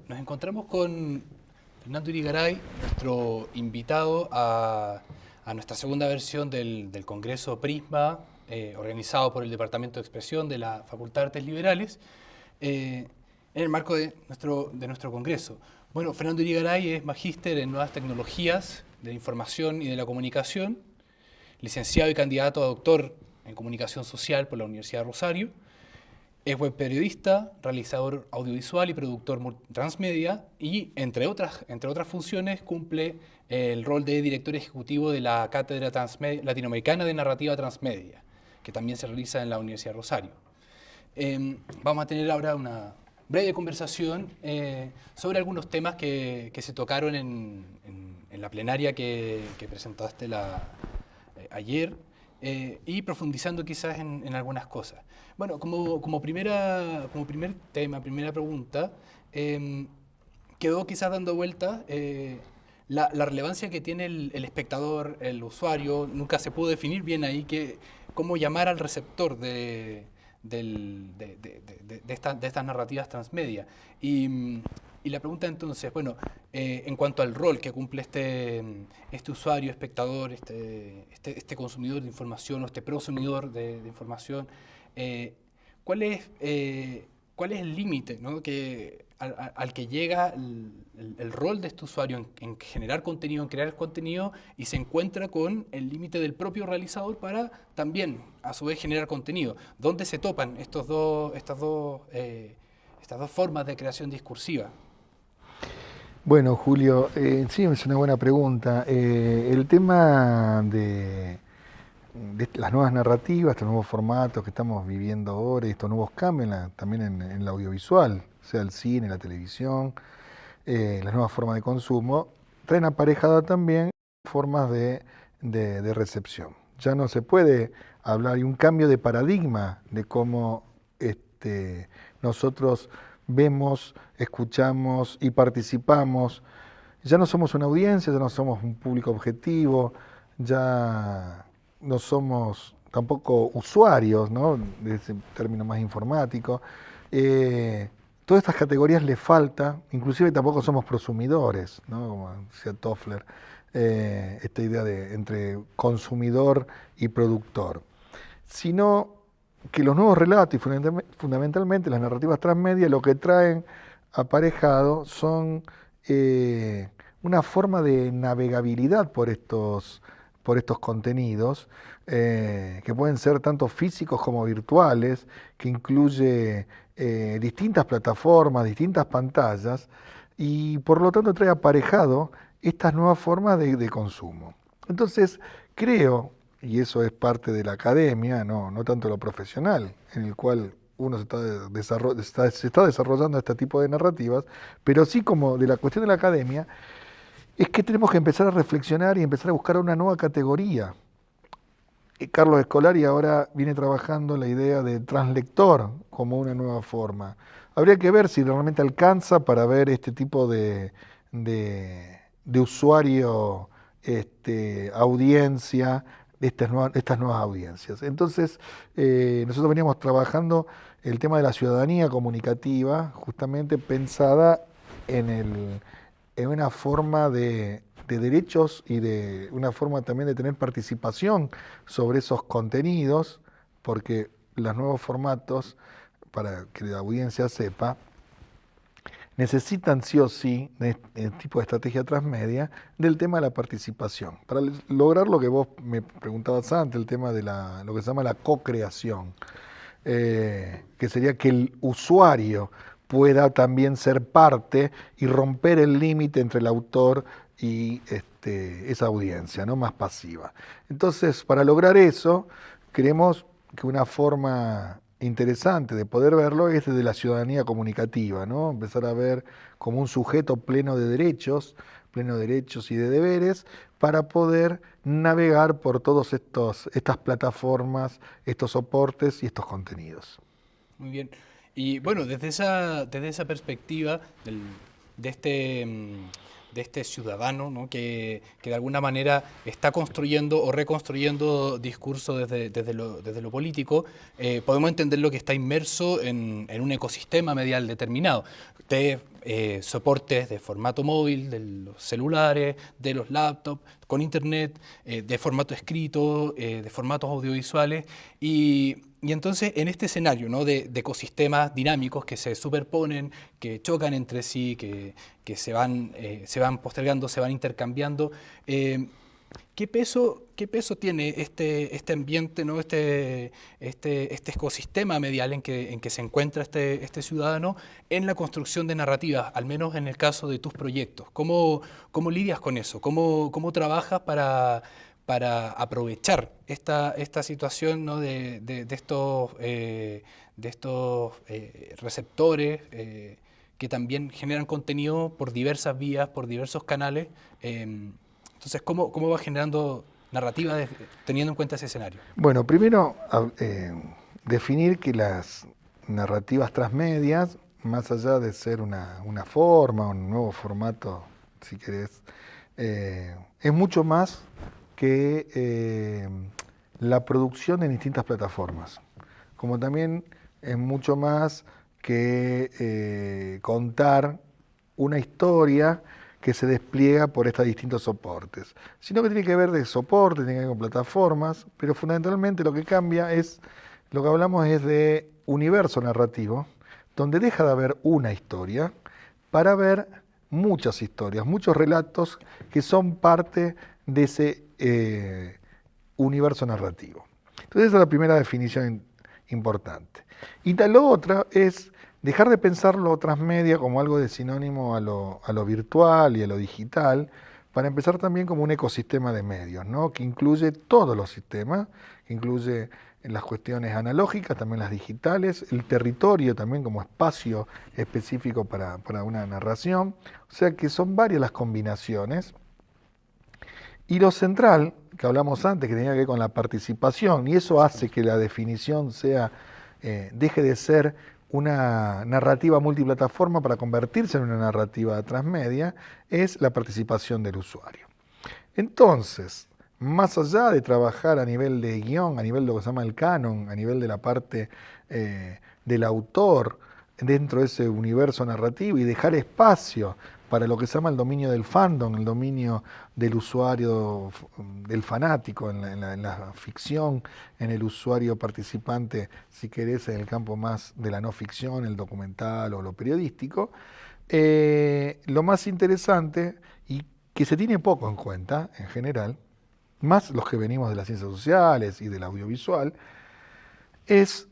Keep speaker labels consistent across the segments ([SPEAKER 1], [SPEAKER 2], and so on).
[SPEAKER 1] Nos encontramos con Fernando Irigaray, nuestro invitado a nuestra segunda versión del Congreso Prisma, organizado por el Departamento de Expresión de la Facultad de Artes Liberales, en el marco de nuestro Congreso. Bueno, Fernando Irigaray es magíster en Nuevas Tecnologías de la Información y de la Comunicación, licenciado y candidato a doctor en Comunicación Social por la Universidad de Rosario. Es web periodista, realizador audiovisual y productor transmedia y, entre otras funciones, cumple el rol de director ejecutivo de la Cátedra Latinoamericana de Narrativa Transmedia, que también se realiza en la Universidad de Rosario. Vamos a tener ahora una breve conversación sobre algunos temas que se tocaron en la plenaria que presentaste ayer, y profundizando quizás en algunas cosas. Bueno, como primer tema, primera pregunta, quedó quizás dando vuelta la relevancia que tiene el espectador, el usuario. Nunca se pudo definir bien ahí cómo llamar al receptor de estas narrativas transmedia. Y la pregunta entonces, bueno, en cuanto al rol que cumple este usuario, espectador, este consumidor de información o este prosumidor de información, ¿cuál es el límite, ¿no?, al que llega el rol de este usuario en generar contenido, en crear contenido, y se encuentra con el límite del propio realizador para también, a su vez, generar contenido? ¿Dónde se topan estas dos formas de creación discursiva?
[SPEAKER 2] Bueno, Julio, sí, es una buena pregunta. El tema de las nuevas narrativas, estos nuevos formatos que estamos viviendo ahora, y estos nuevos cambios también en el audiovisual, sea el cine, la televisión, las nuevas formas de consumo, traen aparejada también formas de recepción. Ya no se puede hablar, hay un cambio de paradigma de cómo nosotros vemos, escuchamos y participamos. Ya no somos una audiencia, ya no somos un público objetivo, ya no somos tampoco usuarios, ¿no?, de ese término más informático. Todas estas categorías le falta, inclusive tampoco somos prosumidores, ¿no?, como decía Toffler, esta idea de entre consumidor y productor, sino que los nuevos relatos y fundamentalmente las narrativas transmedia lo que traen aparejado son una forma de navegabilidad por estos contenidos, que pueden ser tanto físicos como virtuales, que incluye distintas plataformas, distintas pantallas, y por lo tanto trae aparejado estas nuevas formas de consumo. Entonces, creo, y eso es parte de la academia, no tanto lo profesional, en el cual uno se está desarrollando este tipo de narrativas, pero sí como de la cuestión de la academia, es que tenemos que empezar a reflexionar y empezar a buscar una nueva categoría. Carlos Escolari ahora viene trabajando la idea de translector como una nueva forma. Habría que ver si realmente alcanza para ver este tipo de usuario, audiencia, de estas nuevas audiencias. Entonces, nosotros veníamos trabajando el tema de la ciudadanía comunicativa, justamente pensada en una forma de derechos y de una forma también de tener participación sobre esos contenidos, porque los nuevos formatos, para que la audiencia sepa, necesitan sí o sí, este tipo de estrategia transmedia, del tema de la participación. Para lograr lo que vos me preguntabas antes, el tema de lo que se llama la co-creación, que sería que el usuario pueda también ser parte y romper el límite entre el autor y esa audiencia, ¿no?, más pasiva. Entonces, para lograr eso, creemos que una forma interesante de poder verlo es desde la ciudadanía comunicativa, ¿no?, empezar a ver como un sujeto pleno de derechos y de deberes, para poder navegar por todas estas plataformas, estos soportes y estos contenidos.
[SPEAKER 1] Muy bien. Y bueno, desde esa perspectiva de este ciudadano, ¿no?, que de alguna manera está construyendo o reconstruyendo discurso desde lo político, podemos entender lo que está inmerso en un ecosistema medial determinado. Ustedes soportes de formato móvil, de los celulares, de los laptops, con internet, de formato escrito, de formatos audiovisuales. Y entonces en este escenario, ¿no?, de ecosistemas dinámicos que se superponen, que chocan entre sí, que se van postergando, se van intercambiando, ¿qué peso tiene este ambiente, ¿no?, este ecosistema medial en que se encuentra este ciudadano en la construcción de narrativas, al menos en el caso de tus proyectos? ¿Cómo lidias con eso? ¿Cómo trabajas para aprovechar esta situación, ¿no?, de estos receptores que también generan contenido por diversas vías, por diversos canales? Entonces, ¿cómo va generando narrativa teniendo en cuenta ese escenario?
[SPEAKER 2] Bueno, primero definir que las narrativas transmedias, más allá de ser una forma, un nuevo formato, si querés, es mucho más que la producción en distintas plataformas, como también es mucho más que contar una historia que se despliega por estos distintos soportes, sino que tiene que ver de soporte, tiene que ver con plataformas, pero fundamentalmente lo que cambia es, lo que hablamos es de universo narrativo, donde deja de haber una historia para ver muchas historias, muchos relatos que son parte de ese universo narrativo. Entonces esa es la primera definición importante. Y la otra es dejar de pensar lo transmedia como algo de sinónimo a lo virtual y a lo digital, para empezar también como un ecosistema de medios, ¿no?, que incluye todos los sistemas, que incluye las cuestiones analógicas, también las digitales, el territorio también como espacio específico para una narración, o sea que son varias las combinaciones. Y lo central, que hablamos antes, que tenía que ver con la participación, y eso hace que la definición sea, deje de ser una narrativa multiplataforma para convertirse en una narrativa transmedia, es la participación del usuario. Entonces, más allá de trabajar a nivel de guión, a nivel de lo que se llama el canon, a nivel de la parte del autor dentro de ese universo narrativo y dejar espacio para lo que se llama el dominio del fandom, el dominio del usuario, del fanático en la ficción, en el usuario participante, si querés, en el campo más de la no ficción, el documental o lo periodístico. Lo más interesante, y que se tiene poco en cuenta en general, más los que venimos de las ciencias sociales y del audiovisual, es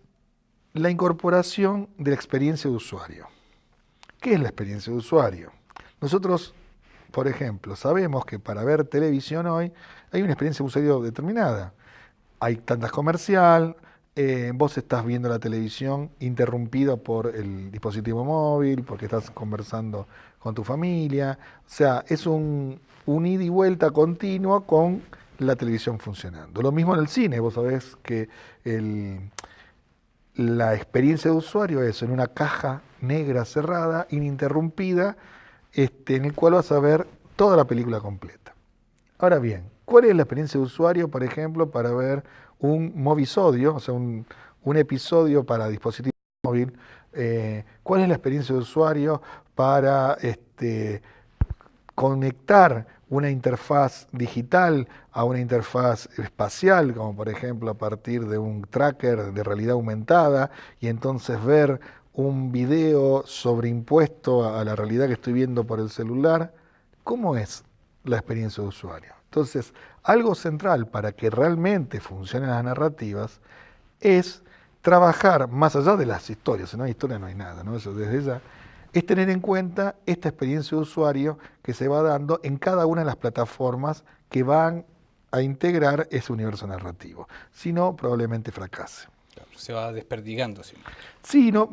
[SPEAKER 2] la incorporación de la experiencia de usuario. ¿Qué es la experiencia de usuario? Nosotros, por ejemplo, sabemos que para ver televisión hoy hay una experiencia de usuario determinada. Hay tantas comercial, vos estás viendo la televisión interrumpida por el dispositivo móvil, porque estás conversando con tu familia. O sea, es un ida y vuelta continua con la televisión funcionando. Lo mismo en el cine, vos sabés que la experiencia de usuario es en una caja negra cerrada, ininterrumpida, en el cual vas a ver toda la película completa. Ahora bien, ¿cuál es la experiencia de usuario, por ejemplo, para ver un movisodio, o sea, un episodio para dispositivo móvil? ¿Cuál es la experiencia de usuario para conectar una interfaz digital a una interfaz espacial, como por ejemplo a partir de un tracker de realidad aumentada, y entonces ver un video sobreimpuesto a la realidad que estoy viendo por el celular? ¿Cómo es la experiencia de usuario? Entonces, algo central para que realmente funcionen las narrativas es trabajar más allá de las historias. Si no hay historia no hay nada, ¿no? Eso desde ya es tener en cuenta esta experiencia de usuario que se va dando en cada una de las plataformas que van a integrar ese universo narrativo. Si no, probablemente fracase.
[SPEAKER 1] Claro, se va desperdigando. ¿Sí?
[SPEAKER 2] Sí, no,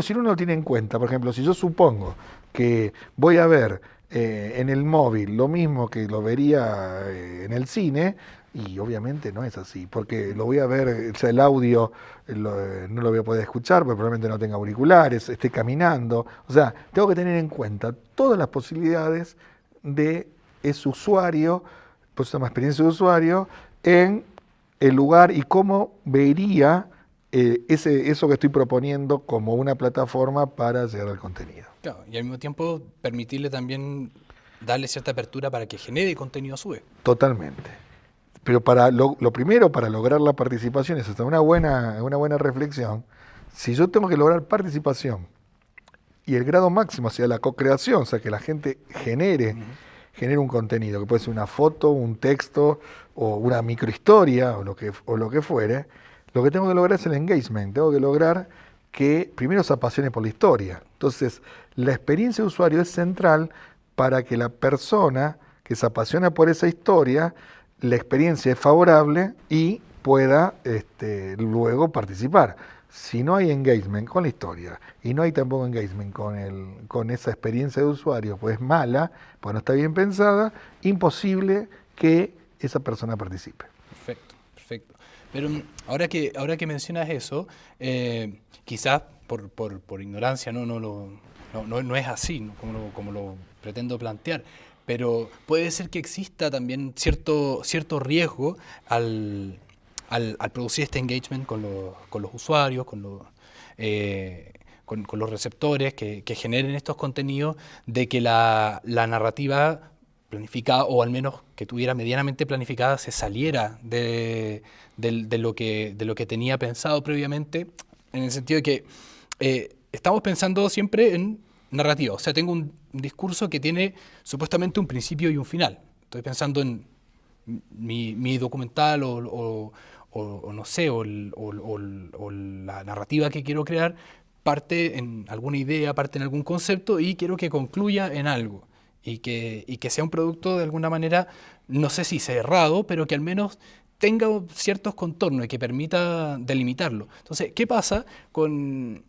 [SPEAKER 2] si uno lo tiene en cuenta, por ejemplo, si yo supongo que voy a ver en el móvil lo mismo que lo vería en el cine, y obviamente no es así, porque lo voy a ver, o sea, el audio no lo voy a poder escuchar, porque probablemente no tenga auriculares, esté caminando. O sea, tengo que tener en cuenta todas las posibilidades de ese usuario, pues se llama experiencia de usuario, en el lugar y cómo vería eso que estoy proponiendo como una plataforma para llegar al contenido.
[SPEAKER 1] Claro, y al mismo tiempo permitirle también darle cierta apertura para que genere contenido a su vez.
[SPEAKER 2] Totalmente. Pero lo primero para lograr la participación es hasta una buena reflexión. Si yo tengo que lograr participación y el grado máximo sea la co-creación, o sea, que la gente genere un contenido, que puede ser una foto, un texto o una microhistoria o lo que fuere, lo que tengo que lograr es el engagement. Tengo que lograr que primero se apasione por la historia. Entonces, la experiencia de usuario es central para que la persona que se apasiona por esa historia, la experiencia es favorable y pueda luego participar. Si no hay engagement con la historia y no hay tampoco engagement con esa experiencia de usuario, pues es mala, pues no está bien pensada, imposible que esa persona participe.
[SPEAKER 1] Perfecto, perfecto. Pero ahora que mencionas eso, quizás por ignorancia no es así, ¿no? Como lo pretendo plantear, pero puede ser que exista también cierto riesgo al producir este engagement con los usuarios, con los receptores que generen estos contenidos, de que la narrativa planificada, o al menos que tuviera medianamente planificada, se saliera de lo que tenía pensado previamente, en el sentido de que estamos pensando siempre en narrativa. O sea, tengo un discurso que tiene supuestamente un principio y un final. Estoy pensando en mi documental o no sé, o la narrativa que quiero crear, parte en alguna idea, parte en algún concepto y quiero que concluya en algo. Y que sea un producto de alguna manera, no sé si cerrado, pero que al menos tenga ciertos contornos y que permita delimitarlo. Entonces, ¿qué pasa con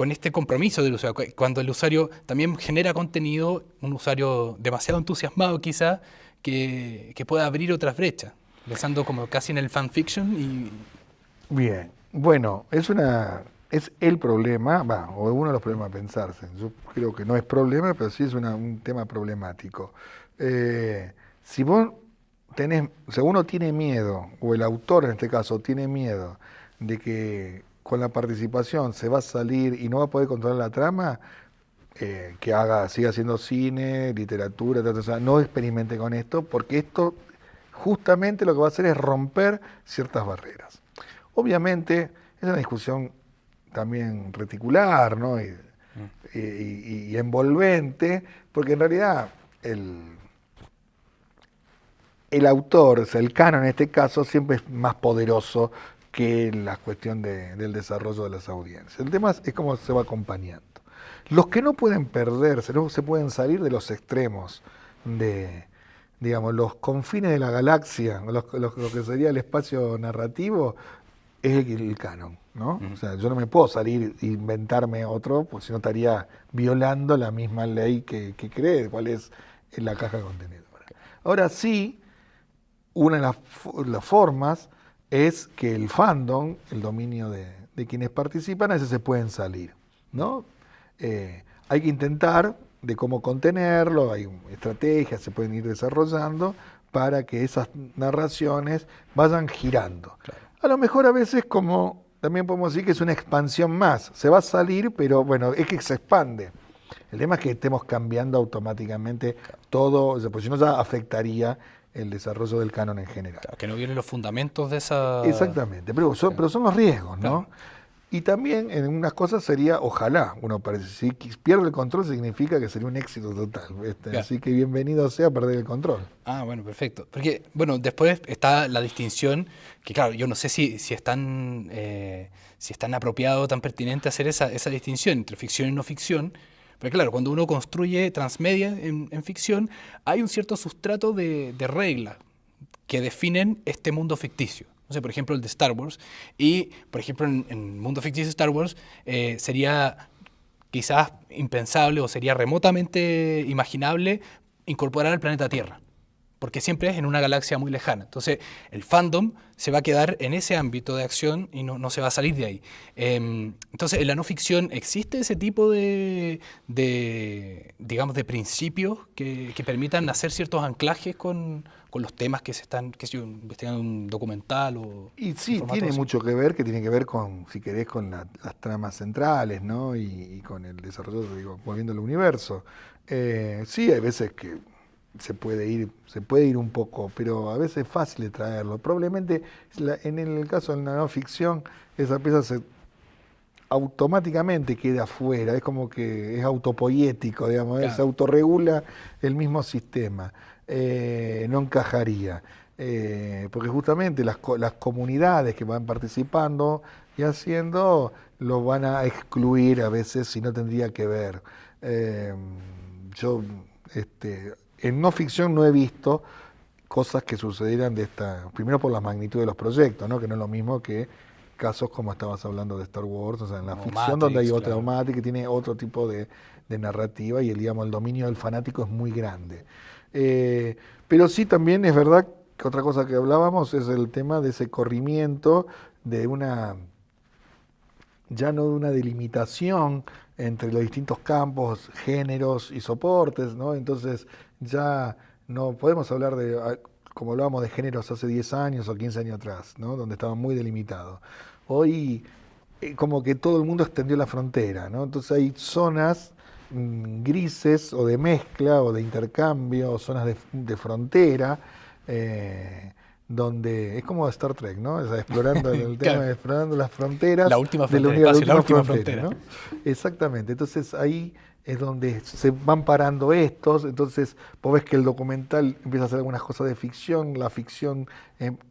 [SPEAKER 1] este compromiso del usuario? Cuando el usuario también genera contenido, un usuario demasiado entusiasmado quizás, que pueda abrir otras brechas, pensando como casi en el fanfiction y...
[SPEAKER 2] Bien, bueno, es el problema, o uno de los problemas a pensarse. Yo creo que no es problema, pero sí es un tema problemático. Si uno tiene miedo, o el autor en este caso tiene miedo de que con la participación se va a salir y no va a poder controlar la trama, siga haciendo cine, literatura, o sea, no experimente con esto, porque esto justamente lo que va a hacer es romper ciertas barreras. Obviamente, es una discusión también reticular, ¿no? y envolvente, porque en realidad el autor, o sea, el canon en este caso, siempre es más poderoso que la cuestión del desarrollo de las audiencias. El tema es cómo se va acompañando. Los que no pueden perderse, no se pueden salir de los extremos digamos, los confines de la galaxia, lo que sería el espacio narrativo, es el canon, ¿no? O sea, yo no me puedo salir e inventarme otro, pues si no estaría violando la misma ley que cree cuál es la caja contenedora. Ahora sí, una de las formas es que el fandom, el dominio de quienes participan, a veces se pueden salir, ¿no? Hay que intentar de cómo contenerlo, hay estrategias, se pueden ir desarrollando para que esas narraciones vayan girando. Claro. A lo mejor a veces, como también podemos decir que es una expansión más, se va a salir, pero bueno, es que se expande. El tema es que estemos cambiando automáticamente todo, pues si no ya afectaría el desarrollo del canon en general.
[SPEAKER 1] Claro, que no violen los fundamentos de esa...
[SPEAKER 2] Exactamente, pero son los riesgos, ¿no? Claro. Y también en unas cosas sería, ojalá, uno parece, si pierde el control significa que sería un éxito total. Claro. Así que bienvenido sea perder el control.
[SPEAKER 1] Ah, bueno, perfecto. Porque, bueno, después está la distinción, que claro, yo no sé si es tan apropiado, tan pertinente hacer esa distinción entre ficción y no ficción. Pero claro, cuando uno construye transmedia en ficción, hay un cierto sustrato de reglas que definen este mundo ficticio. No sé, por ejemplo, el de Star Wars. Y, por ejemplo, en el mundo ficticio de Star Wars sería quizás impensable o sería remotamente imaginable incorporar al planeta Tierra, porque siempre es en una galaxia muy lejana. Entonces, el fandom se va a quedar en ese ámbito de acción y no se va a salir de ahí. Entonces, en la no ficción existe ese tipo digamos, de principios que permitan hacer ciertos anclajes con los temas que se están, qué sé yo, investigando en un documental o
[SPEAKER 2] Y
[SPEAKER 1] un
[SPEAKER 2] sí,
[SPEAKER 1] formato
[SPEAKER 2] tiene
[SPEAKER 1] así?
[SPEAKER 2] mucho que ver, que tiene que ver con, si querés, con las tramas centrales, ¿no? Y con el desarrollo, digo, volviendo al universo. Sí, hay veces que se puede ir un poco, pero a veces es fácil de traerlo. Probablemente en el caso de la no ficción, esa pieza automáticamente queda afuera, es como que es autopoiético, digamos, se
[SPEAKER 1] Claro.
[SPEAKER 2] autorregula el mismo sistema, no encajaría, porque justamente las comunidades que van participando y haciendo lo van a excluir a veces si no tendría que ver. Eh, yo en no ficción no he visto cosas que sucedieran de esta, primero por la magnitud de los proyectos, ¿no? Que no es lo mismo que casos como estabas hablando de Star Wars, o sea, en la
[SPEAKER 1] O
[SPEAKER 2] ficción donde hay
[SPEAKER 1] Matrix,
[SPEAKER 2] otra
[SPEAKER 1] claro.
[SPEAKER 2] Matrix que tiene otro tipo de narrativa y digamos, el dominio del fanático es muy grande. Eh, pero sí también es verdad que otra cosa que hablábamos es el tema de ese corrimiento de una, ya no de una delimitación entre los distintos campos, géneros y soportes, ¿no? Entonces ya no podemos hablar de, como hablábamos de géneros hace 10 años o 15 años atrás, ¿no? Donde estaba muy delimitado. Hoy como que todo el mundo extendió la frontera, ¿no? Entonces hay zonas grises o de mezcla o de intercambio, o zonas de frontera, eh, donde es como Star Trek, ¿no? O sea, explorando el tema
[SPEAKER 1] Claro.
[SPEAKER 2] de explorando las
[SPEAKER 1] La
[SPEAKER 2] fronteras
[SPEAKER 1] última
[SPEAKER 2] del
[SPEAKER 1] frontera,
[SPEAKER 2] universo, la
[SPEAKER 1] espacio, la
[SPEAKER 2] última
[SPEAKER 1] última
[SPEAKER 2] frontera,
[SPEAKER 1] frontera.
[SPEAKER 2] ¿no? Exactamente. Entonces ahí es donde se van parando estos, entonces vos ves que el documental empieza a hacer algunas cosas de ficción, la ficción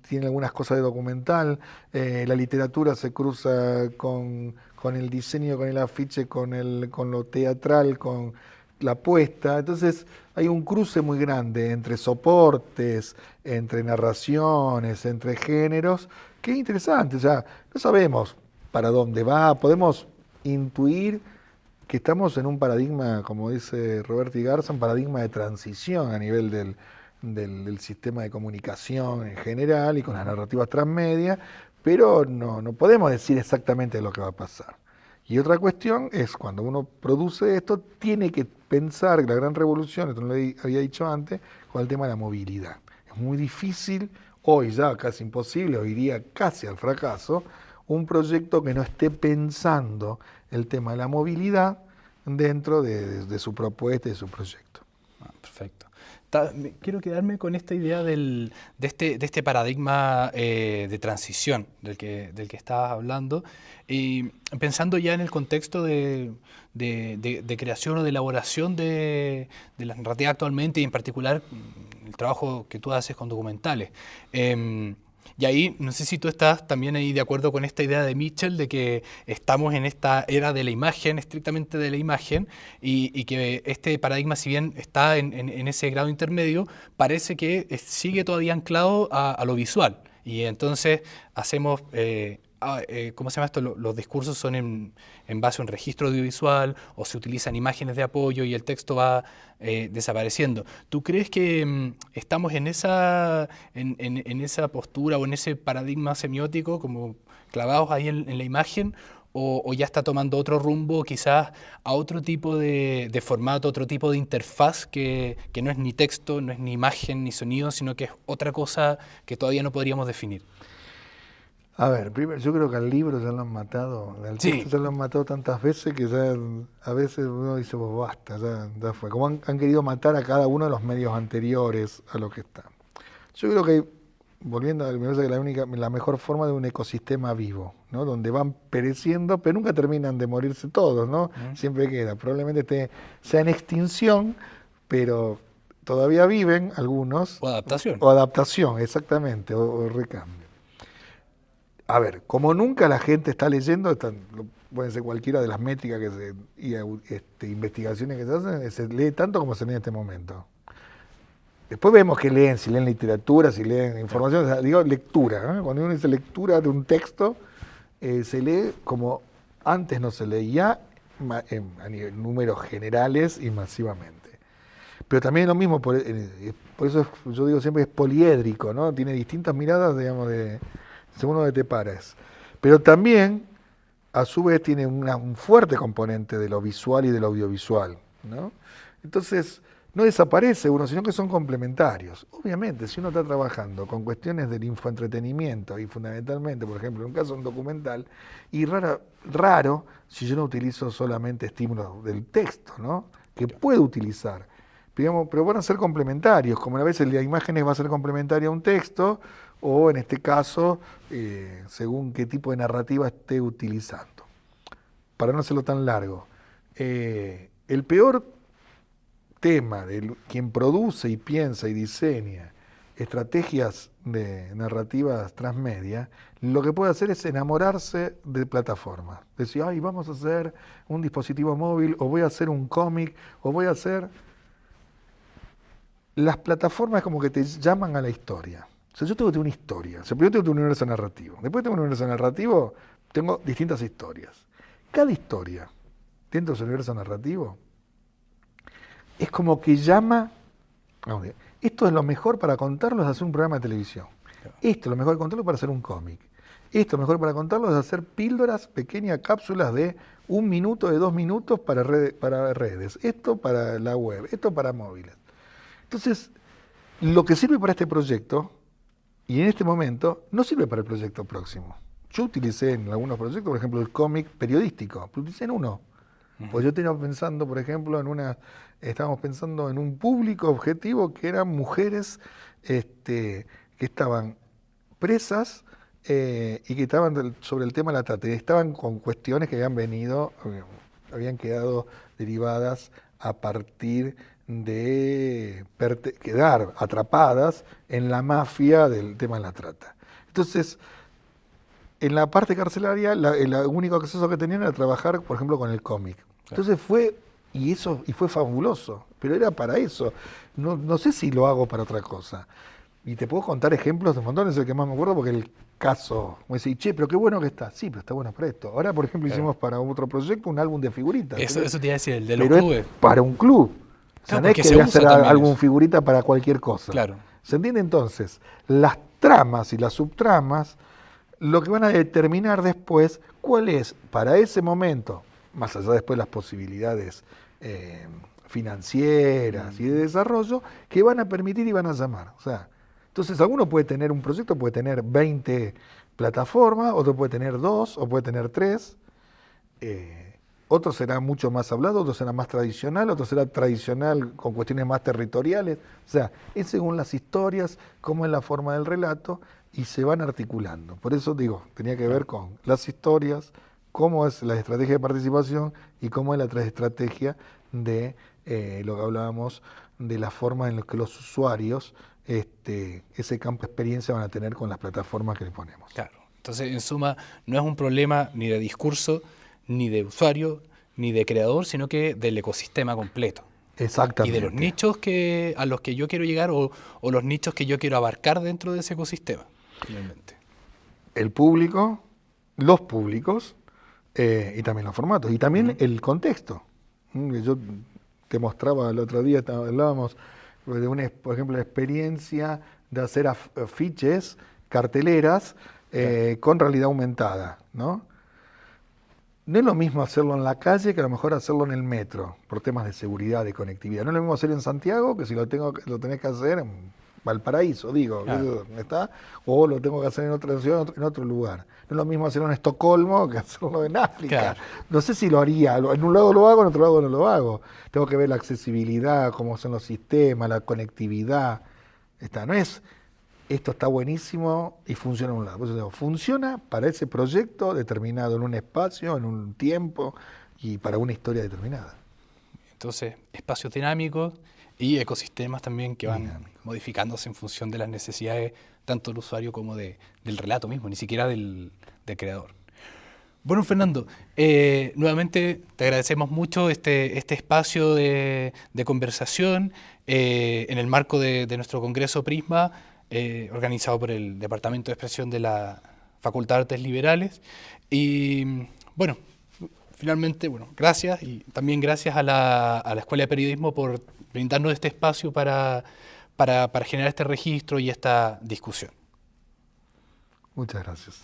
[SPEAKER 2] tiene algunas cosas de documental, la literatura se cruza con el diseño, con el afiche, con lo teatral, con la puesta, entonces hay un cruce muy grande entre soportes, entre narraciones, entre géneros, que es interesante, o sea, no sabemos para dónde va, podemos intuir que estamos en un paradigma, como dice Robert Igarza, un paradigma de transición a nivel del sistema de comunicación en general y con las
[SPEAKER 1] Ujú.
[SPEAKER 2] narrativas transmedia, pero no podemos decir exactamente lo que va a pasar. Y otra cuestión es cuando uno produce esto, tiene que pensar que la gran revolución, esto no lo había dicho antes, con el tema de la movilidad. Es muy difícil, hoy ya casi imposible, o iría casi al fracaso, un proyecto que no esté pensando el tema de la movilidad dentro de su propuesta y de su proyecto.
[SPEAKER 1] Ah, perfecto. Quiero quedarme con esta idea de este paradigma de transición del que estabas hablando, y pensando ya en el contexto de creación o de elaboración de la narrativa actualmente y en particular el trabajo que tú haces con documentales. Y ahí, no sé si tú estás también ahí de acuerdo con esta idea de Mitchell de que estamos en esta era de la imagen, estrictamente de la imagen, y que este paradigma, si bien está en ese grado intermedio, parece que sigue todavía anclado a lo visual. Y entonces hacemos, ¿cómo se llama esto? Los discursos son en base a un registro audiovisual o se utilizan imágenes de apoyo y el texto va desapareciendo. ¿Tú crees que estamos en esa postura o en ese paradigma semiótico como clavados ahí en la imagen? O ya está tomando otro rumbo, quizás a otro tipo de formato, otro tipo de interfaz que no es ni texto, no es ni imagen, ni sonido, sino que es otra cosa que todavía no podríamos definir?
[SPEAKER 2] A ver, primero, yo creo que al libro ya lo han matado, al texto
[SPEAKER 1] Sí,
[SPEAKER 2] ya lo han matado tantas veces que ya a veces uno dice, pues basta, ya fue. Como han querido matar a cada uno de los medios anteriores a lo que está. Yo creo que, volviendo a me parece que la mejor forma de un ecosistema vivo, ¿no? Donde van pereciendo, pero nunca terminan de morirse todos, ¿no?
[SPEAKER 1] ¿Mm?
[SPEAKER 2] Siempre queda. Probablemente sea en extinción, pero todavía viven algunos,
[SPEAKER 1] O adaptación.
[SPEAKER 2] o adaptación, exactamente, o recambio. A ver, como nunca la gente está leyendo, pueden ser cualquiera de las métricas investigaciones que se hacen, se lee tanto como se lee en este momento. Después vemos que leen, si leen literatura, si leen
[SPEAKER 1] Claro.
[SPEAKER 2] información, o sea, digo lectura, ¿eh? Cuando uno dice lectura de un texto, se lee como antes no se leía a nivel números generales y masivamente. Pero también lo mismo, por eso yo digo siempre es poliédrico, ¿no? Tiene distintas miradas, digamos, según donde te pares. Pero también, a su vez, tiene un fuerte componente de lo visual y de lo audiovisual, ¿no? Entonces, no desaparece uno, sino que son complementarios. Obviamente, si uno está trabajando con cuestiones del infoentretenimiento y fundamentalmente, por ejemplo, en un caso un documental, y raro si yo no utilizo solamente estímulos del texto, ¿no? Que puedo utilizar. Digamos, pero van a ser complementarios, como a veces la imagen va a ser complementaria a un texto, o en este caso, según qué tipo de narrativa esté utilizando. Para no hacerlo tan largo, el peor tema de quien produce y piensa y diseña estrategias de narrativas transmedia, lo que puede hacer es enamorarse de plataformas. Decir, ay, vamos a hacer un dispositivo móvil, o voy a hacer un cómic, o voy a hacer... Las plataformas como que te llaman a la historia. O sea, yo tengo una historia. O sea, primero tengo un universo narrativo. Después tengo un universo narrativo, tengo distintas historias. Cada historia dentro de ese universo narrativo es como que llama, esto es lo mejor para contarlo, es hacer un programa de televisión. Esto es lo mejor para contarlo para hacer un cómic. Esto es lo mejor para contarlo es hacer píldoras, pequeñas cápsulas de 1 minuto, de 2 minutos para redes. Esto para la web, esto para móviles. Entonces, lo que sirve para este proyecto, y en este momento, no sirve para el proyecto próximo. Yo utilicé en algunos proyectos, por ejemplo, el cómic periodístico, pero utilicé en uno. Pues yo estaba pensando, por ejemplo, estábamos pensando en un público objetivo que eran mujeres que estaban presas y que estaban sobre el tema de la trata. Y estaban con cuestiones que habían quedado derivadas a partir de quedar atrapadas en la mafia del tema de la trata. Entonces, en la parte carcelaria, el único acceso que tenían era trabajar, por ejemplo, con el cómic. Entonces fue fabuloso, pero era para eso. No sé si lo hago para otra cosa. Y te puedo contar ejemplos de montones, el que más me acuerdo, porque el caso, me dice, che, pero qué bueno que está. Sí, pero está bueno para esto. Ahora, por ejemplo, hicimos para otro proyecto un álbum de figuritas.
[SPEAKER 1] Eso te iba a decir, el de los
[SPEAKER 2] pero
[SPEAKER 1] clubes.
[SPEAKER 2] Es para un club. O sea, no es que voy a hacer álbum figurita para cualquier cosa.
[SPEAKER 1] Claro.
[SPEAKER 2] ¿Se entiende entonces? Las tramas y las subtramas, lo que van a determinar después cuál es, para ese momento, más allá después las posibilidades financieras y de desarrollo, que van a permitir y van a llamar. O sea, entonces alguno puede tener un proyecto, puede tener 20 plataformas, otro puede tener 2 o puede tener 3. Otro será mucho más hablado, otro será más tradicional, otro será tradicional con cuestiones más territoriales. O sea, es según las historias, cómo es la forma del relato, y se van articulando. Por eso digo, tenía que ver con las historias, cómo es la estrategia de participación y cómo es la estrategia de lo que hablábamos de la forma en la que los usuarios ese campo de experiencia van a tener con las plataformas que le ponemos.
[SPEAKER 1] Claro. Entonces, en suma, no es un problema ni de discurso, ni de usuario, ni de creador, sino que del ecosistema completo.
[SPEAKER 2] Exactamente.
[SPEAKER 1] Y de los nichos a los que yo quiero llegar o los nichos que yo quiero abarcar dentro de ese ecosistema, finalmente.
[SPEAKER 2] El público, los públicos y también los formatos. Y también el contexto. Yo te mostraba el otro día, hablábamos de por ejemplo, la experiencia de hacer afiches, carteleras con realidad aumentada, ¿no? No es lo mismo hacerlo en la calle que a lo mejor hacerlo en el metro, por temas de seguridad, de conectividad. No es lo mismo hacerlo en Santiago que si lo tenés que hacer en Valparaíso, ¿está? O lo tengo que hacer en otra ciudad, en otro lugar. No es lo mismo hacerlo en Estocolmo que hacerlo en África.
[SPEAKER 1] Claro.
[SPEAKER 2] No sé si lo haría. En un lado lo hago, en otro lado no lo hago. Tengo que ver la accesibilidad, cómo son los sistemas, la conectividad. No es... Esto está buenísimo y funciona en un lado. Por eso digo, funciona para ese proyecto determinado en un espacio, en un tiempo y para una historia determinada.
[SPEAKER 1] Entonces, espacios dinámicos y ecosistemas también que van modificándose en función de las necesidades tanto del usuario como del relato mismo, ni siquiera del creador. Bueno, Fernando, nuevamente te agradecemos mucho este espacio de conversación en el marco de nuestro Congreso Prisma, organizado por el Departamento de Expresión de la Facultad de Artes Liberales. Y bueno, finalmente, gracias, y también gracias a la Escuela de Periodismo por brindarnos este espacio para generar este registro y esta discusión.
[SPEAKER 2] Muchas gracias.